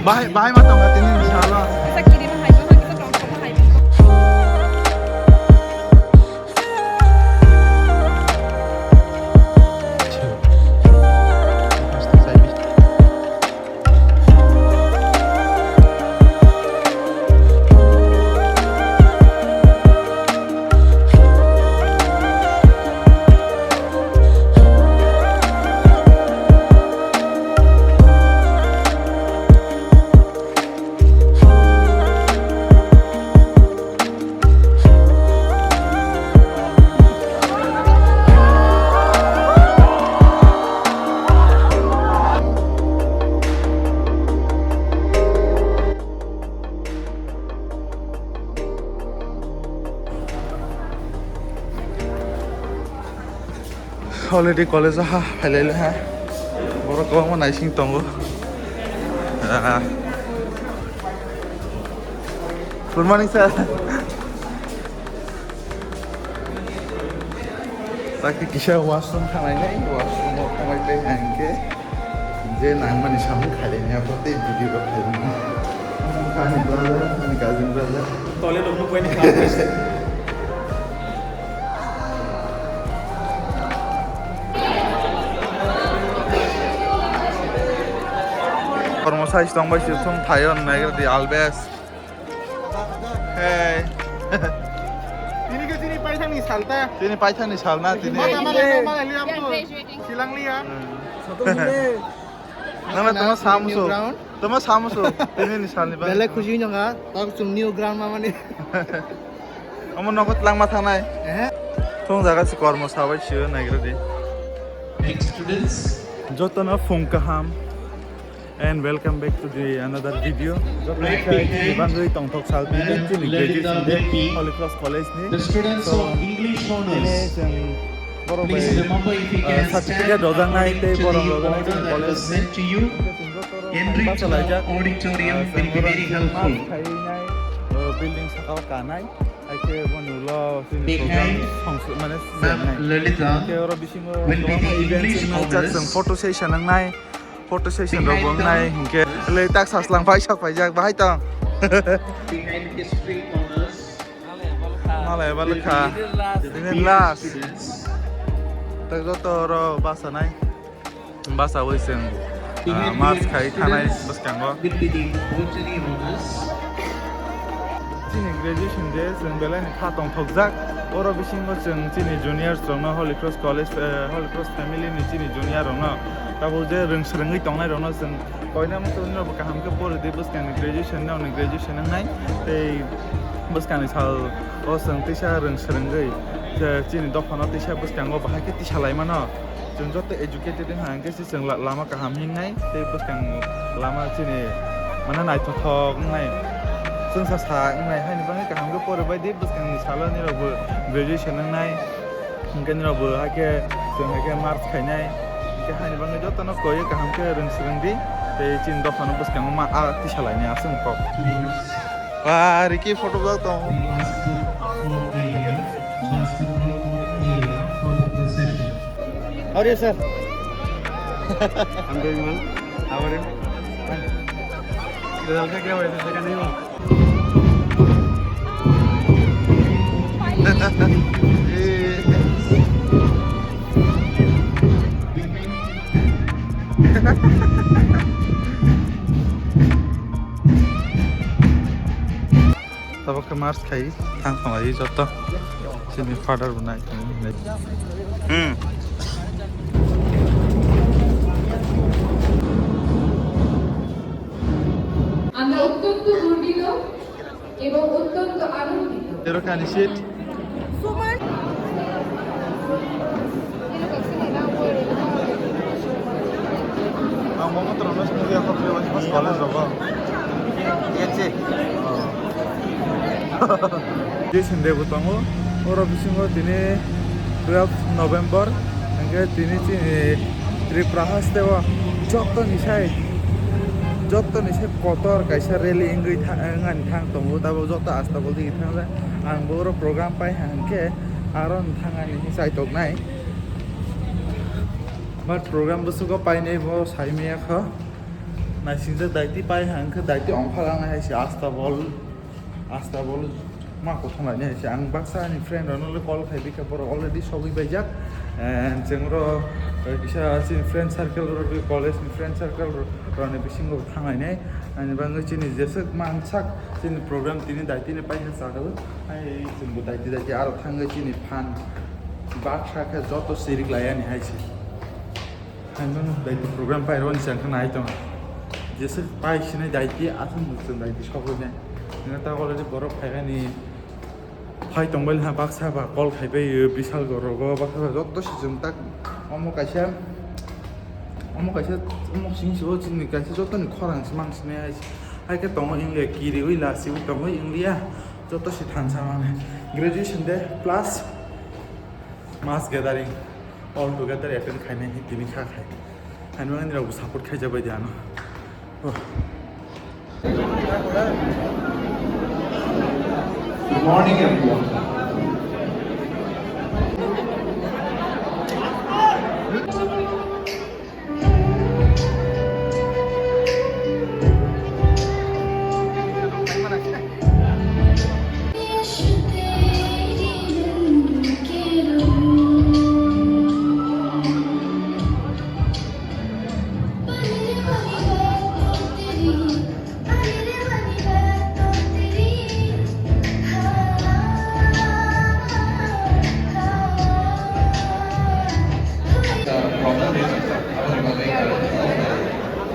Bahay matang natin yun, inshallah. Sa kiri mahay ba? Kita tong sa mahay ba? Already college ha, halal ha. Boro ko mo naising tongo. Good morning sir. Taki kisah washroom khamai nai, washroom mo khamai pe hanke. Je nang mani samu khale ni apa te video ko khale ni. Kani brother, kani cousin brother. Tole dong ko ni class. Formosais tong bai sung thayon nagar di albes. Hey. Tini ke tini paithang ni salta. Tini paithang ni salna tini. Mama liam tu. Silang liya. Nama tama samuso. Tama samuso. Tini ni salni ba. Bela khushi jonga. Tak sum new ground mama ni. Amo nokot lang matha nai. Tong jaga se kormo sabai shu nagar di. Next students. Jotana funkaham. And welcome back to the another video. Bangui Tongtok Salpi graduation day Holy Cross College ni. The students of English honors. Please remember if you can certificate rodang nai te borong rodang nai order that college was sent to you. Enrich the auditorium will be very helpful. Building sakal kanai. Aike bonulo Behind Ma'am Lalita will be the English honors. photo session ang nai. Photo session ro bong nai hingke le tak saslang pai sak pai jak bahai tong. Behind history honors. Malay balukha. Ini last. Tak joto ro basa nai. Basa wisen. Mars khai thanai baskango. Will be the botany honors. Chini graduation day जों बेला नि थातong थokjak oro bisingo जों chini juniors rongno Holy Cross College Holy Cross family ni chini junior rongno tabo je rongsrengui tongnai rongno जों koina mo tongno ba hamke pore de buskang graduation na on graduation nai tei buskang sal o जों tisha rongsrengui chini dokhano tisha buskango bahai ke tisha laimano जों joto educated hangke si जों lama kaham hingnai tei buskang lama chini mana nai thok nai जों सा nai hai ni bangai kaham ke pore bai de buskang ni sala ni robo graduation nai hingke ni robo hake जों hake march khainai ke hai ni bangai joto no koye kaham ke rongsreng di te chin dokhano buskang ma a ti salai ni asung ko wa riki photo ga to How are you, sir? I'm doing well. How are you? Result का क्या हुआ? ऐसे का नहीं हुआ? तब के मार्च खाई थांग समाई जत्ता सिनि फादर बनाई আমরা অত্যন্ত গর্বিত এবং অত্যন্ত আনন্দিত। এরকম শীত Mama terus nanti aku beli pas sekolah coba. Iya sih. Di sini butuhmu, orang bisingo ini 12 November, enggak ini sih Tripura hastewa, joto nisai kotor kaisa rally enggak ngan thang tunggu tapi joto asta boleh thang lah. Angboro program pai hangke aron thangan ini saya tok nai. But program busu ko pai nei bo sai me kha नायसिंजा दायति पाइ हांखो दायति अंफालांना हायसे आस्ता बल माखौ थांलायनो हायसे आं बाक्सानि फ्रेन्डआनो कल खायबिखा बर already सौहैबायजाक end जोंर' किसा जोंनि friend circle कलेजनि फ्रेन्ड सार्केल रने बिसिंगो थांलायनाय आंनि बाङै जोंनि जेसे मानसाक जोंनि प्रग्राम दिनै दायतिनि पाइनो जादों आइ जोंबो दायति आरो थाङो जोंनि फान बाथ्राखौ जत' सिरिक लायानि हायसे आंबो दायति प्रग्राम पाइर'नि जोंखौ नाय दं जेसे पाइसिनाय दायति आसुं जों दायति सौहैनाय नोङो दा अलरेडि बर' फायगानि फाइ दंबाय हा बाक्सा बा कल खायबायो बिशाल गरग बाक्सा जत'से जों दा अमुक खायसे सिंसिबो जोंनि खायसे जत'नि खरांसो मानसिनाय हायके दङ इंलिया किरि लासिबो दङ इंलिया जत'से थानसा माने ग्रेजुएशन दे प्लास मास गेदारिं अल टुगेदर एटेन्ड खायनाय दिनै खाखाय आंनो आंनि रावबो support खायजाबाय दियानो Good morning, everyone.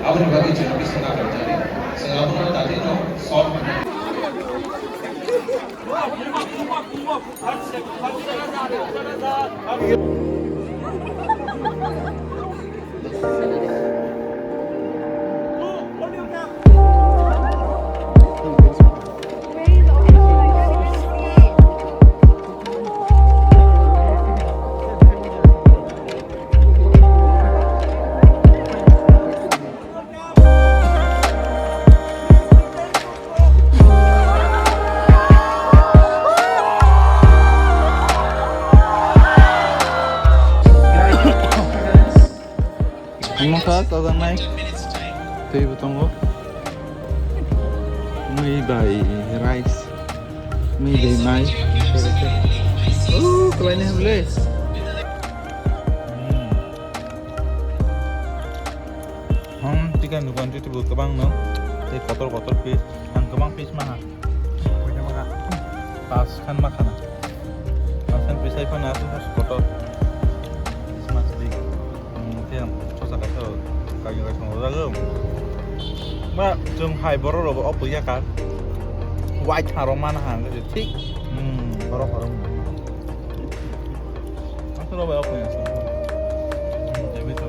Abang bagi cerita bisnis nak jadi, sebab tadi no solve. Maka tadang naik teh betonggo mei bai rice mei bai mai kelainnya boleh tiga nukan itu buat kebang no teh kotor fish yang kebang fish mana punya mana pas kan makanan pas kan fish iPhone aku harus kotor 가격을 정하자금 막 좀 하이버로 어쁘야 간 와이트 하로만 하는 거지 틱 바로 아스로 봐 어쁘야서 재밌어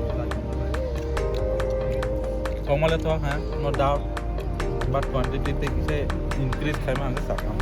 정말에 또 하 no doubt but quantity তে কিছে increase খাই মানে succumb